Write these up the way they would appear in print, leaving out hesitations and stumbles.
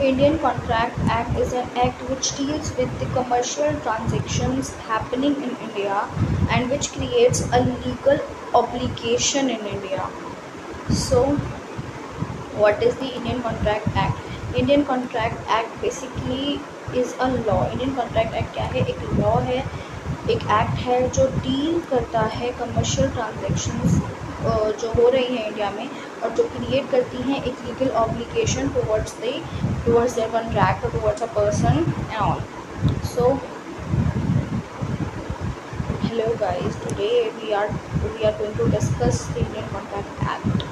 Indian Contract Act is an act which deals with the commercial transactions happening in India and which creates a legal obligation in India. So, what is the Indian Contract Act? Indian Contract Act basically is a law. Indian Contract Act क्या है? एक law है, एक act है जो deal करता है commercial transactions जो हो रही हैं इंडिया में, और जो क्रिएट करती हैं एक legal obligation towards their contract और towards a person and all. So hello guys, today we are going to discuss the Indian Contract Act.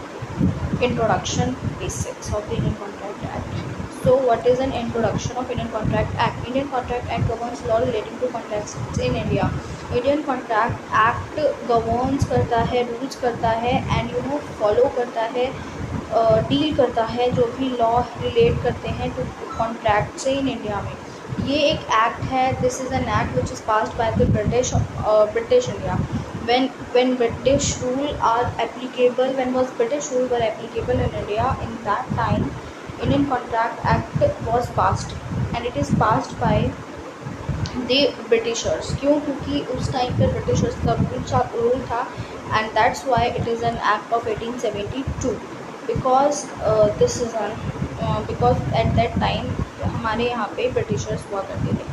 Introduction, basics of the Indian Contract Act. So what is an introduction of Indian Contract Act? Indian Contract Act governs law relating to contracts in India. Indian Contract Act governs करता है, rules करता है and follow करता है, deal करता है जो भी लॉ रिलेट करते हैं टू कॉन्ट्रैक्ट से इन इंडिया में. ये एक एक्ट है. This is an act which is passed by the British India. when British rule are applicable, when was British rule were applicable in India, in that time Indian Contract Act was passed and it is passed by the Britishers. क्यों? क्योंकि उस time पे Britishers का rule था and that's why it is an act of 1872 because this is an because at that time हमारे यहाँ पे Britishers हुआ करते थे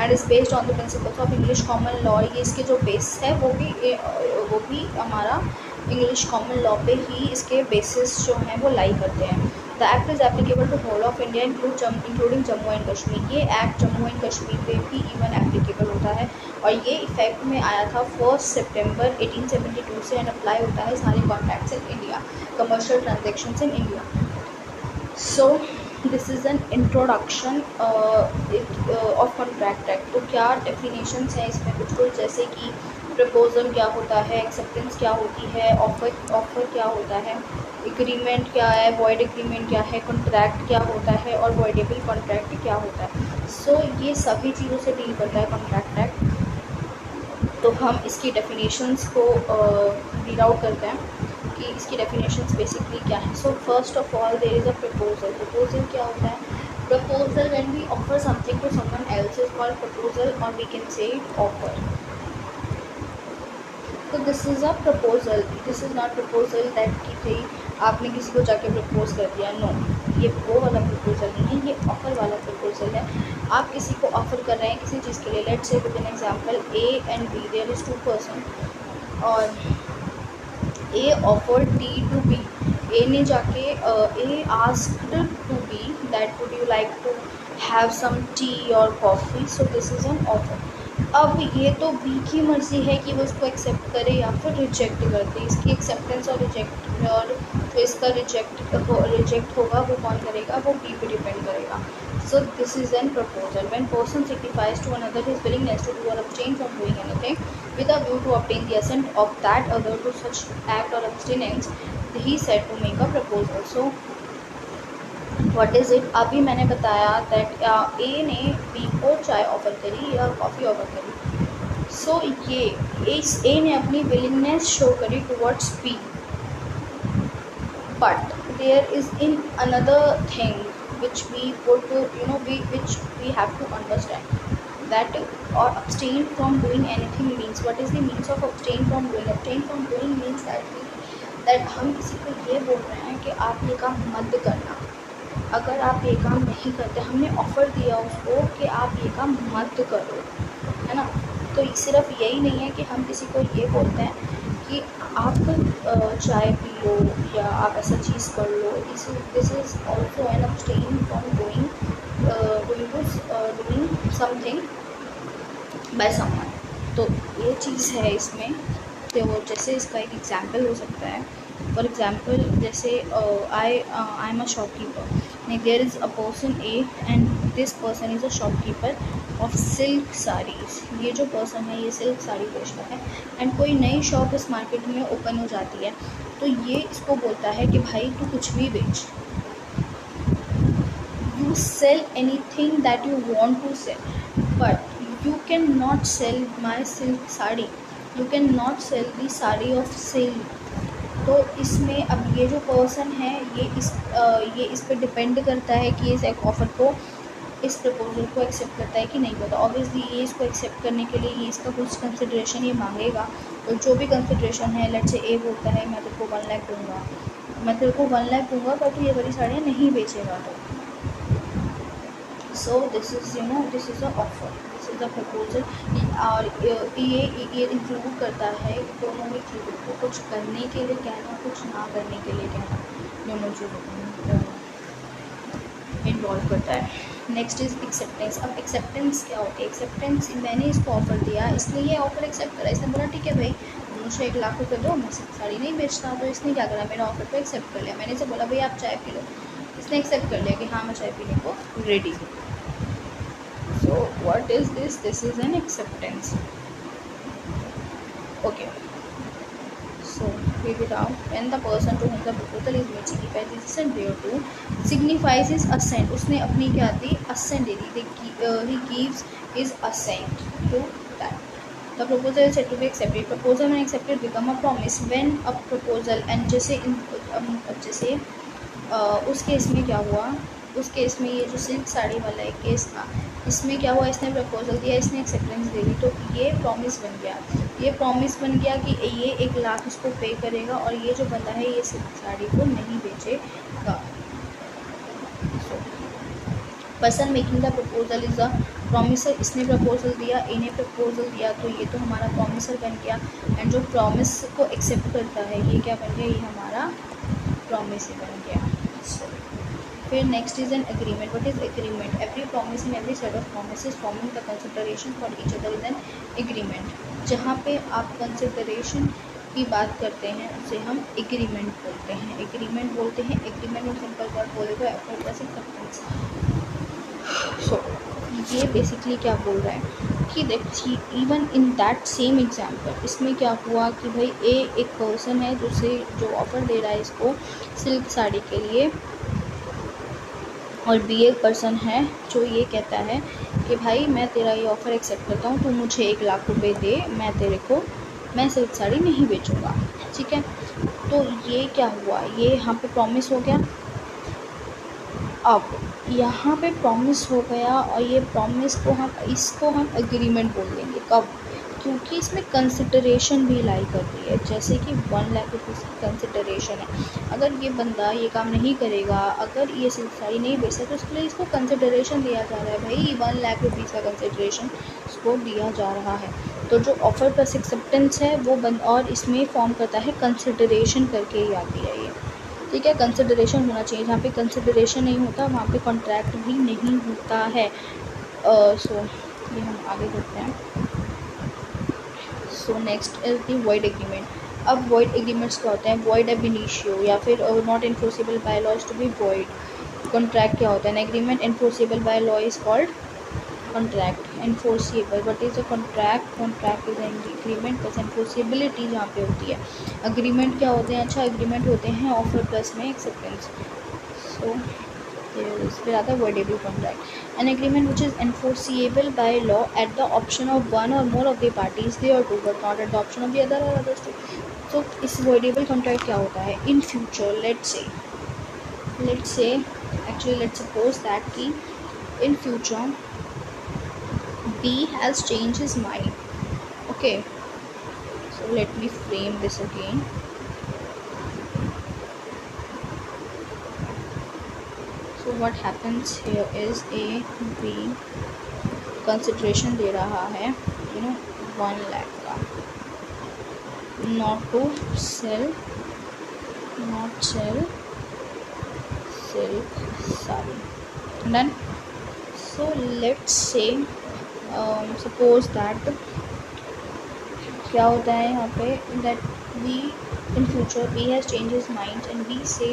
and is based on the principles of English common law. ये इसके जो बेस है वो भी हमारा इंग्लिश कॉमन लॉ पे ही इसके बेसिस जो हैं वो लाई करते हैं. The act is applicable to whole of India including Jammu and Kashmir. ये एक्ट जम्मू एंड कश्मीर पे भी इवन एप्लीकेबल होता है और ये इफेक्ट में आया था 1 सितंबर 1872 से एंड अप्लाई होता है सारे contracts in India, commercial transactions in India. So this is an introduction of contract act. तो क्या डेफिनेशंस हैं इसमें कुछ जैसे कि प्रपोजल क्या होता है, एक्सेप्टेंस क्या होती है, ऑफर क्या होता है, एग्रीमेंट क्या है, वॉइड एग्रीमेंट क्या है, कॉन्ट्रैक्ट क्या होता है और वॉइडेबल कॉन्ट्रैक्ट क्या होता है. सो ये सभी चीज़ों से डील करता है कॉन्ट्रैक्ट एक्ट. तो हम इसकी डेफिनेशंस को रीड आउट करते हैं कि इसकी डेफिनेशंस बेसिकली क्या है. So first of all there is a proposal. Proposal क्या होता है? Proposal when we offer something to someone else is called proposal और we can say it offer. तो this is a proposal. This is not proposal that कि भाई आपने किसी को जाके प्रपोज कर दिया. नो, ये वो वाला प्रपोजल नहीं है, ये ऑफ़र वाला प्रपोजल है. आप किसी को ऑफ़र कर रहे हैं किसी चीज़ के लिए. Let's say with an example A and B, there is 2 person और A offered tea to B. A ने जाके A asked to B that would you like to have some tea और coffee. So this is an offer. अब ये तो B की मर्ज़ी है कि वो इसको एक्सेप्ट करे या फिर रिजेक्ट कर दे. इसकी एक्सेप्टेंस और रिजेक्ट और जो इसका रिजेक्ट होगा वो कौन करेगा? वो बी पे डिपेंड करेगा. So this is an proposal when person signifies to another his willingness to do or abstain from doing anything with a view to obtain the assent of that other to such act or abstinence, he said to make a proposal. So what is it? अभी मैंने बताया that ए ने B को चाय offer करी या coffee offer करी. सो ये इस ए ने अपनी विलिंगनेस शो करी towards B. But there is in another thing which we put to which we have to understand that or abstain from doing anything means. What is the means of abstain from doing? Abstain from doing means that हम किसी को ये बोल रहे हैं कि आप ये काम मत करना. अगर आप ये काम नहीं करते, हमने ऑफ़र दिया उसको कि आप ये काम मत करो, है ना. तो सिर्फ यही नहीं है कि हम किसी को ये बोलते हैं कि आप चाय पी लो या आप ऐसा चीज़ कर लो. This is also an abstain from doing something by someone. तो ये चीज़ है इसमें. तो जैसे इसका एक एग्जांपल हो सकता है. फॉर एग्जांपल जैसे I am a shopkeeper. There is a person A and this person is a shopkeeper of silk saris. ये जो पर्सन है ये सिल्क साड़ी बेचता है एंड कोई नई शॉप इस मार्केट में ओपन हो जाती है. तो ये इसको बोलता है कि भाई तू कुछ भी बेच, you sell anything that you want to sell, but you cannot sell my silk sari. You cannot sell the sari of silk. तो इसमें अब ये जो पर्सन है ये इस पे डिपेंड करता है कि इस एक ऑफ़र को, इस प्रपोजल को एक्सेप्ट करता है कि नहीं करता। ऑब्वियसली ये इसको एक्सेप्ट करने के लिए ये इसका कुछ कंसिड्रेशन ये मांगेगा, तो जो भी कंसिड्रेशन है, लेट्स से ए बोलता है मैं तेरे को 1 लाख दूँगा, मैं तेरे को 1 लाख दूँगा पर तू ये वाली साड़ियाँ नहीं बेचेगा। तो सो this is this is a offer, this is a proposal. और ये इंक्लूड करता है दोनों ही चीज़ों को, कुछ करने के लिए कहना, कुछ ना करने के लिए कहना, दोनों चीज़ों को इन्वॉल्व करता है। Next is acceptance. अब एक्सेप्टेंस क्या होती है? एक्सेप्टेंस, मैंने इसको ऑफ़र दिया, इसने ये ऑफ़र एक्सेप्ट करा, इसने बोला ठीक है भाई मुझे 1 लाख रुपये दो, मैं सिर्फ साड़ी नहीं बेचता। तो इसने क्या करा, मेरा ऑफ़र को एक्सेप्ट कर लिया। मैंने इसे बोला भाई आप चाय पी लो, इसने एक्सेप्ट कर लिया कि हाँ मैं चाय पीने को रेडी हूँ। So what is this? This is N acceptance. Okay, so read it out. When the person to whom the proposal is made signifies his assent thereto, signifies his assent, उसने अपनी क्या दी? assent they the. He gives his assent to that. The proposal is said to be accepted. Proposal when accepted become a promise. When a proposal and जैसे उस case में क्या हुआ, उस case में ये जो सिल्क साड़ी वाला एक केस था, इसमें क्या हुआ, इसने प्रपोजल दिया, इसने एक्सेप्टेंस दे दी, तो ये प्रॉमिस बन गया। ये प्रॉमिस बन गया कि ये 1 लाख इसको पे करेगा और ये जो बंदा है ये सिल्क साड़ी को नहीं बेचेगा। Person making the proposal is a promiser. इसने प्रपोजल दिया, इन्हें प्रपोजल दिया, तो ये तो हमारा प्रॉमिसर बन गया। एंड जो प्रॉमिस को एक्सेप्ट करता है ये क्या बन गया, ये हमारा प्रॉमिस ही बन गया। फिर next is an agreement. What is agreement? Every promise in every set of promises forming the consideration for each other is an agreement. जहाँ पे आप कंसिडरेशन की बात करते हैं उसे हम एग्रीमेंट बोलते हैं। एग्रीमेंट बोलते हैं। एग्रीमेंट में सिंपल वर्ड बोले तो एफर्टलेस एक्सेप्टेंस। सो ये बेसिकली क्या बोल रहा है कि देखिए even in that same example इसमें क्या हुआ कि भाई एक पर्सन है जो ऑफ़र दे रहा है इसको सिल्क साड़ी के लिए, और बी एक पर्सन है जो ये कहता है कि भाई मैं तेरा ये ऑफ़र एक्सेप्ट करता हूँ, तू मुझे 1 लाख रुपए दे, मैं सिल्क साड़ी नहीं बेचूँगा। ठीक है, तो ये क्या हुआ, ये यहाँ पे प्रॉमिस हो गया। अब यहाँ पे प्रॉमिस हो गया और ये प्रॉमिस को इसको हम एग्रीमेंट बोल देंगे। कब? क्योंकि इसमें कंसिडरेशन भी लाई कर रही है, जैसे कि 1 लाख रुपीज़ की कंसिडरेशन है। अगर ये बंदा ये काम नहीं करेगा, अगर ये सिल्क साड़ी नहीं बेचता, तो इसके लिए इसको कंसिडरेशन दिया जा रहा है। भाई 1 लाख रुपीज़ का कंसिडरेशन इसको दिया जा रहा है। तो जो ऑफ़र प्लस एक्सेप्टेंस है वो और इसमें फॉर्म करता है कंसिडरेशन करके ही आती है ये। ठीक है, कंसिडरेशन होना चाहिए। जहाँ पे कंसिडरेशन नहीं होता वहाँ पे कॉन्ट्रैक्ट भी नहीं होता है। सो ये हम आगे करते हैं। So next is the void agreement. अब वॉइड एग्रीमेंट्स क्या होते हैं? वॉइड एब इनिशियो या फिर not enforceable by law is to be void. Contract क्या होता है? An agreement enforceable by law is called contract. Enforceable, what is a contract? Contract is an agreement plus enforceability जहाँ पे होती है। Agreement क्या होते हैं? अच्छा, एग्रीमेंट होते हैं ऑफर प्लस में एक्सेप्टेंस। सो फिर आता है voidable contract. An agreement which is enforceable by law at the option of one और more of the parties thereto but not at the option of the other और others too. तो इस voidable contract क्या होता है? In future let's say actually let's suppose that कि in future B has changed his mind. Okay, so let me frame this again. So what happens here is B consideration दे रहा है 1 लाख का, not sell silk saree. Done. So let's say suppose that क्या होता है यहाँ पे that we in future B has change his mind and B say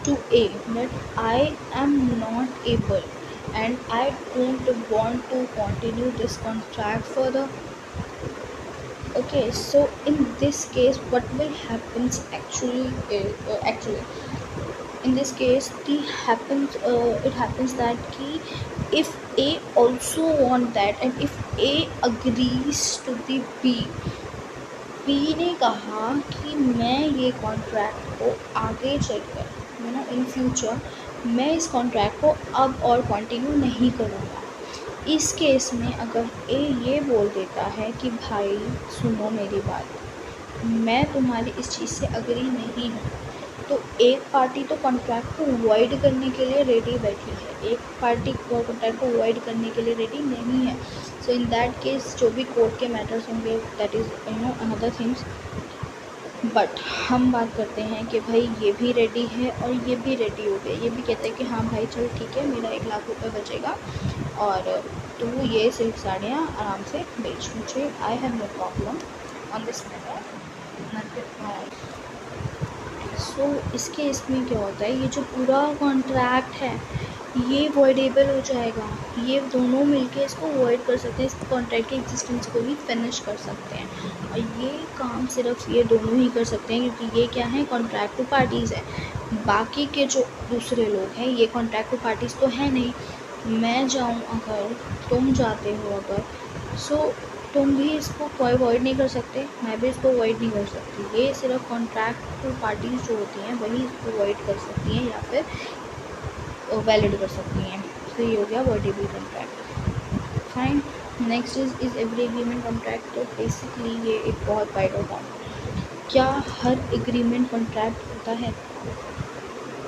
to A that I am not able and I don't want to continue this contract further. Okay, so in this case what will happens actually in this case it happens that ki if A also want that and if A agrees to the B, B ने कहा कि मैं ये contract को आगे चलकर in future मैं इस कॉन्ट्रैक्ट को अब और कंटिन्यू नहीं करूँगा। इस केस में अगर ए ये बोल देता है कि भाई सुनो मेरी बात, मैं तुम्हारी इस चीज़ से अग्री नहीं हूँ, तो एक पार्टी तो कॉन्ट्रैक्ट को वॉइड करने के लिए रेडी बैठी है, एक पार्टी कॉन्ट्रैक्ट को वॉइड करने के लिए रेडी नहीं है। सो इन दैट केस जो भी कोर्ट के मैटर्स होंगे that is another things. But हम बात करते हैं कि भाई ये भी रेडी है और ये भी रेडी हो गया, ये भी कहते हैं कि हाँ भाई चल ठीक है, मेरा 1 लाख रुपए बचेगा और तू ये सिल्क साड़ियाँ आराम से बेच, मुझे I have no problem on this matter. So इस केस में क्या होता है, ये जो पूरा कॉन्ट्रैक्ट है ये वॉइडेबल हो जाएगा, ये दोनों मिलके इसको वॉइड कर सकते हैं, इस कॉन्ट्रैक्ट की एग्जिस्टेंस को भी फिनिश कर सकते हैं। और ये काम सिर्फ ये दोनों ही कर सकते हैं क्योंकि ये क्या है, कॉन्ट्रैक्ट टू पार्टीज़ है। बाकी के जो दूसरे लोग हैं ये कॉन्ट्रैक्ट टू पार्टीज़ तो है नहीं। मैं जाऊँ अगर, तुम जाते हो अगर, सो तुम भी इसको कोई अवॉइड नहीं कर सकते, मैं भी इसको अवॉइड नहीं कर सकती। ये सिर्फ कॉन्ट्रैक्ट टू पार्टीज़ जो होती हैं वही इसको अवॉइड कर सकती हैं या फिर वैलिड कर सकती हैं। तो ये हो गया voidable contract. Fine. Next is every agreement contract. तो बेसिकली ये एक बहुत वाइड होता है। क्या हर एग्रीमेंट कॉन्ट्रैक्ट होता है?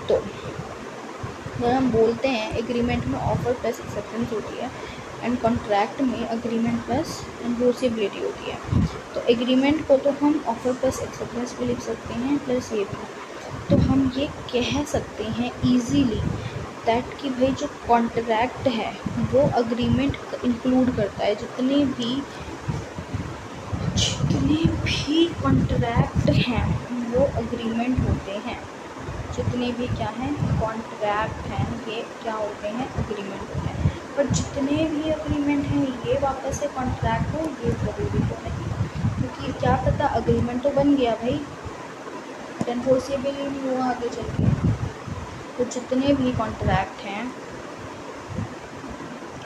तो अगर हम बोलते हैं एग्रीमेंट में ऑफर प्लस एक्सेप्टेंस होती है एंड कॉन्ट्रैक्ट में अग्रीमेंट प्लस एनफोर्सेबिलिटी होती है। तो एग्रीमेंट को तो हम ऑफर प्लस एक्सेप्टेंस भी लिख सकते हैं प्लस ये भी। तो हम ये कह सकते हैं ईजीली दैट कि भाई जो कॉन्ट्रैक्ट है वो अग्रीमेंट इंक्लूड करता है, जितने भी कॉन्ट्रैक्ट हैं वो अग्रीमेंट होते हैं, जितने भी क्या हैं कॉन्ट्रैक्ट हैं ये क्या होते हैं, एग्रीमेंट होते हैं। पर जितने भी एग्रीमेंट हैं ये वापस से कॉन्ट्रैक्ट हो ये ज़रूरी तो नहीं, क्योंकि क्या पता अग्रीमेंट तो बन गया भाई एनफोर्सेबल ही नहीं हुआ आगे चल के। तो जितने भी कॉन्ट्रैक्ट हैं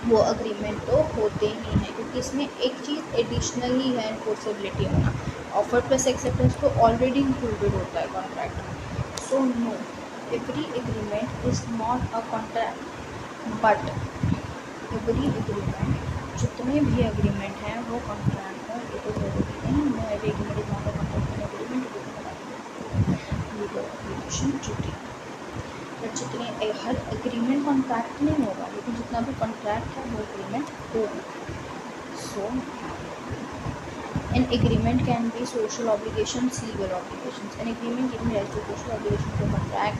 वो अग्रीमेंट तो होते ही हैं, क्योंकि इसमें एक चीज़ एडिशनली है एनफोर्सेबिलिटी होना। ऑफर प्लस एक्सेप्टेंस तो ऑलरेडी इंक्लूडेड होता है contract. So no, every agreement is not a contract, but every agreement, जितने भी एग्रीमेंट हैं वो कॉन्ट्रैक्ट हैं, ये तो ज़रूरी नहीं। No every agreement is not a contract, agreement legal obligation duty. But जितने हर एग्रीमेंट कॉन्ट्रैक्ट नहीं होगा, लेकिन जितना भी कॉन्ट्रैक्ट है वो एग्रीमेंट होगा। So an agreement can be social obligations, legal obligations. An agreement giving right to social obligation to contract.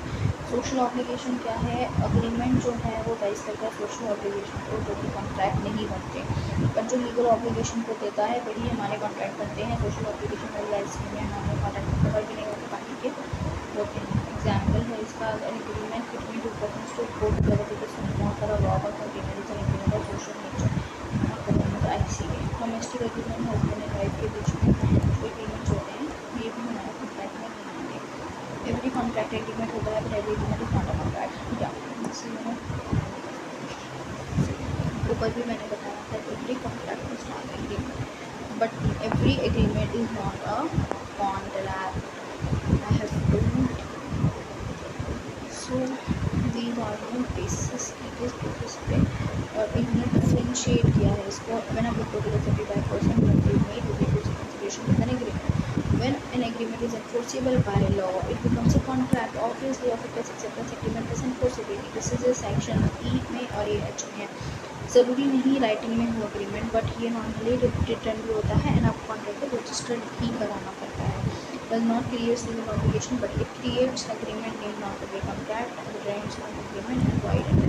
Social obligation क्या है, अग्रीमेंट जो है वो राइज करता है सोशल ऑब्लिगेशन को जो कि कॉन्ट्रैक्ट नहीं बनते, पर जो लीगल ऑब्लिगेशन को देता है वही हमारे कॉन्ट्रैक्ट बनते हैं। सोशल ऑब्लिगेशन वाली राइट्स में हमारे कॉन्ट्रैक्ट में कवर भी नहीं होते, बाकी के होते हैं। एग्जाम्पल है इसका, agreement between two persons to go together with बहुत सारा लॉ का एग्रीमेंट है social nature. ICA domestic agreement husband and wife के बीच में जो एग्रीमेंट्स होते हैं ये भी हमारे कॉन्ट्रैक्ट में नहीं होते। एवरी कॉन्ट्रैक्ट एग्रीमेंट होता है, पर every agreement is not a contract. या ऊपर भी मैंने बताया था every contract is not agreement, but every agreement is not a contract. I have told। So these are the basis पे और इन्होंने डिफरेंशिएट किया है इसको। When a proposal is accepted by a person when they made with equal consideration with an agreement. When an agreement is enforceable by law, it becomes a contract. Obviously, offer plus acceptance agreement is enforceability. This is a section E में और ये H में है। ज़रूरी नहीं writing में हो agreement, but ये नॉर्मली रिटर्न भी होता है एंड आपको कॉन्ट्रैक्ट को रजिस्टर्ड ही कराना पड़ता है। Does not create legal obligation, but it creates agreement need not to be contract, agreements not agreement and void and